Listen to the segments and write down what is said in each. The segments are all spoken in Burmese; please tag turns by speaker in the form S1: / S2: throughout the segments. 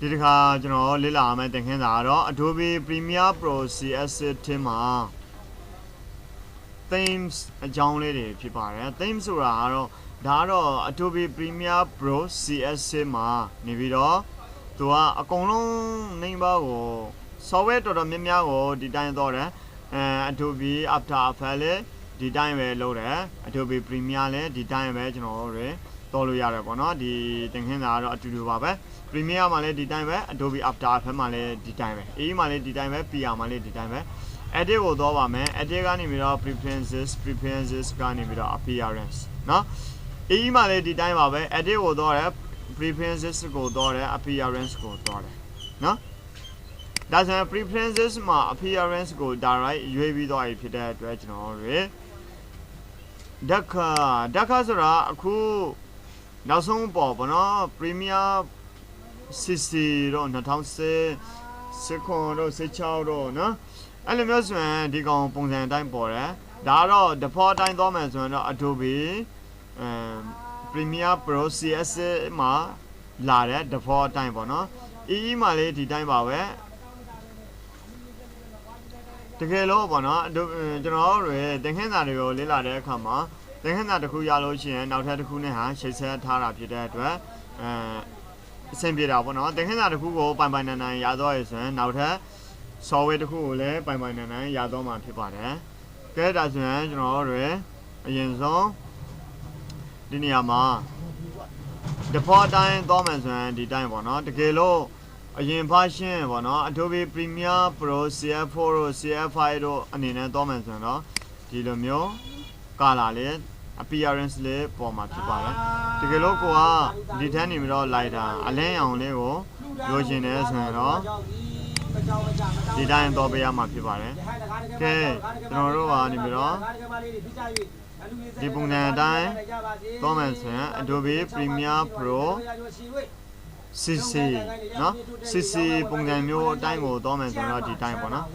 S1: ဒီတစ်ခါကျွန်တော်လေ့လာမယ်သင်ခန်းစာကတော့ Adobe Premiere Pro CS ထဲမှာ themes အကြောင်းလေးတွေဖြစ်ပါတယ် themes ဆိုတာကတော့ဒါကတော့ Adobe Premiere Pro CS မှာနေပြီးတော့သူကအကုန်လုံးနေပါကို software တော်တော်များများကိုဒီတိုင်းတော့တယ်Adobe After Effects လည်းဒီတိုင်းပဲလုပ်တယ် Adobe Premiere လည်းဒီတိုင်းပဲကျွန်တော်တို့တော်လို့ရတယ်ပေါ့နော်ဒီသင်ခန်းစာကတော့အတူတူပါပဲ Premiere မှာလည်းဒီတိုင်းပဲ Adobe After Effects မှာလည်းဒီတိုင်းပဲ AE မှာလည်းဒီတိုင်းပဲ PR မှာလည်းဒီတိုင်းပဲ edit ကိုတော့ပါမယ် edit ကနေပြီးတော့ preferences ကနေပြီးတော့ appearance เนาะ AE မှာလည်းဒီတိုင်းပါပဲ edit ကိုတော့တယ် preferences ကိုတော့တယ် appearance ကိုတော့တယ်เนาะဒါဆိုရင် preferences မှာ appearance ကို direct ရွေးပြီးတော့ဖြစ်တဲ့အတွက်ကျွန်တော်တို့ဓာတ်ခါဆိုတာအခုနောက်ဆုံးပေါ်ပေါ့နော် Premiere CC တော့2010တော့16တော့နော်အဲ့လိုမျိုးဆိုရင်ဒီကောင်ပုံစံအတိုင်းပေါ်တယ်ဒါကတော့ default အတိုင်းသွားမယ်ဆိုရင်တော့ Adobe Premiere Pro CS မှာလာတဲ့ default အတိုင်းပေါ့နော် EE မှာလေးဒီတိုင်းပါပဲတကယ်လို့ပေါ့နော်ကျွန်တော်တို့သင်ခန်းစာတွေကိုလေ့လာတဲ့အခါမှာသင်ခန်းစာတစ်ခုရလို့ရှိရင်နောက်ထပ်တစ်ခုနဲ့ဟာချိတ်ဆက်ထားတာဖြစ်တဲ့အတွက်အဆင်ပြေတာပေါ့နော်သင်ခန်းစာတစ်ခုကိုပိုင်ပိုင်နိုင်နိုင်ရတော့ရဆိုရင်နောက်ထပ် software တစ်ခုကိုလည်းပိုင်ပိုင်နိုင်နိုင်ရတော့မှာဖြစ်ပါတယ်ကဲဒါဆိုရင်ကျွန်တော်တို့အရင်ဆုံးဒီနေရာမှာ default တိုင်းသွားမယ်ဆိုရင်ဒီတိုင်းပေါ့နော်တကယ်လို့အရင် version ပေါ့နော် Adobe Premiere Pro CF4 တို့ CF5 တို့အနေနဲ့သွားမယ်ဆိုရင်တော့ဒီလိုမျိုး color လေး appearance လေးပေါ်မှာဖြစ်ပါတယ်တကယ်လို့ကိုကဒီထက်နေပြီးတော့ lighter အလင်းရောင်လေးကိုလိုချင်တယ်ဆိုရင်တော့ဒီတိုင်းတော့ပေးရမှာဖြစ်ပါတယ်ကဲကျွန်တော်တို့ကနေပြီးတော့ဒီပုံစံအတိုင်းသွားမယ်ဆိုရင် Adobe Premiere Pro CC เนาะ CC ပုံစံမျိုးအတိုင်းကိုသွားမယ်ဆိုတော့ဒီတိုင်းပေါ့နော်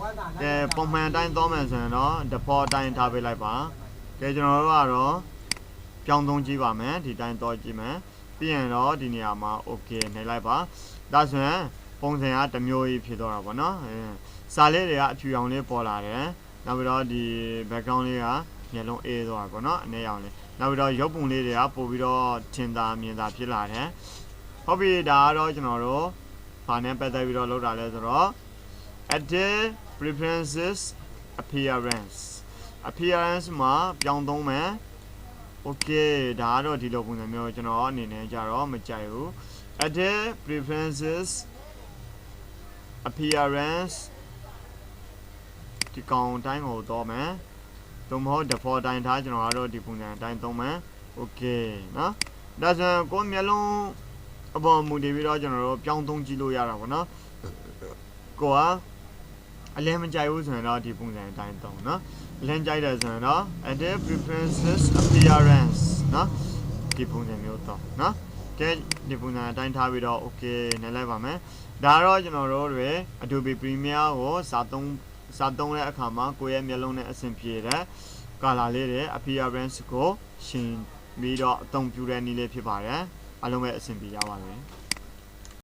S1: ကဲပုံမှန်အတိုင်းသွားမယ်ဆိုရင်တော့ default အတိုင်းထားပေးလိုက်ပါကဲကျွန်တော်တို့ကတော့ပြောင်းသုံးကြည့်ပါမယ်ဒီတိုင်းတော့ကြည့်မယ်ပြီးရင်တော့ဒီနေရာမှာ okay နှိပ်လိုက်ပါဒါဆိုရင်ပုံစံကတစ်မျိုးကြီးဖြစ်တော့တာပေါ့နော်စာလေးတွေကအဖြူရောင်လေးပေါ်လာတယ်နောက်ပြီးတော့ဒီ background လေးကမျက်လုံးအေးသွားတာပေါ့နော်အနေရောင်လေးနောက်ပြီးတော့ရုပ်ပုံလေးတွေကပို့ပြီးတော့ထင်သာမြင်သာဖြစ်လာတယ်ဟုတ်ပြီဒါကတော့ကျွန်တော်တို့ဘာနဲ့ပတ်သက်ပြီးတော့လုပ်တာလဲဆိုတော့ edit preferences appearance မှာပြောင်းသုံးမယ် okay ဒါကတော့ဒီလိုပုံစံမျိုးကျွန်တော်အနေနဲ့ကြတော့မကြိုက်ဘူး edit preferences appearance ဒီကောင်တိုင်းကိုတော့မယ်သို့မဟုတ် default တိုင်းထားကျွန်တော်ကတော့ဒီပုံစံတိုင်းသုံးမယ် okay နော်ဒါဆိုရင်ကိုမျက်လုံးအပေါ်မူတည်ပြီးတော့ကျွန်တော်တို့ပြောင်းသုံးကြည့်လို့ရတာပေါ့နော်ကိုကအလင်းမကြိုက်ဘူးဆိုရင်တော့ဒီပုံစံအတိုင်းသုံးနော်အလင်းကြိုက်တယ်ဆိုရင်တော့ edit preferences appearance နော်ဒီပုံစံမျိုးတော့နော်ကဲဒီပုံစံအတိုင်းထားပြီးတော့ okay နှိပ်လိုက်ပါမယ်ဒါတော့ကျွန်တော်တို့တွေ Adobe Premiere ကိုစာသုံးတဲ့အခါမှာကိုယ့်ရဲ့မျက်လုံးနဲ့အဆင်ပြေတဲ့ color လေးတွေ appearance ကိုရှင်းပြီးတော့အသုံးပြုတဲ့နည်းလေးဖြစ်ပါတယ်အားလုံးပဲအဆင်ပြေကြပါစေ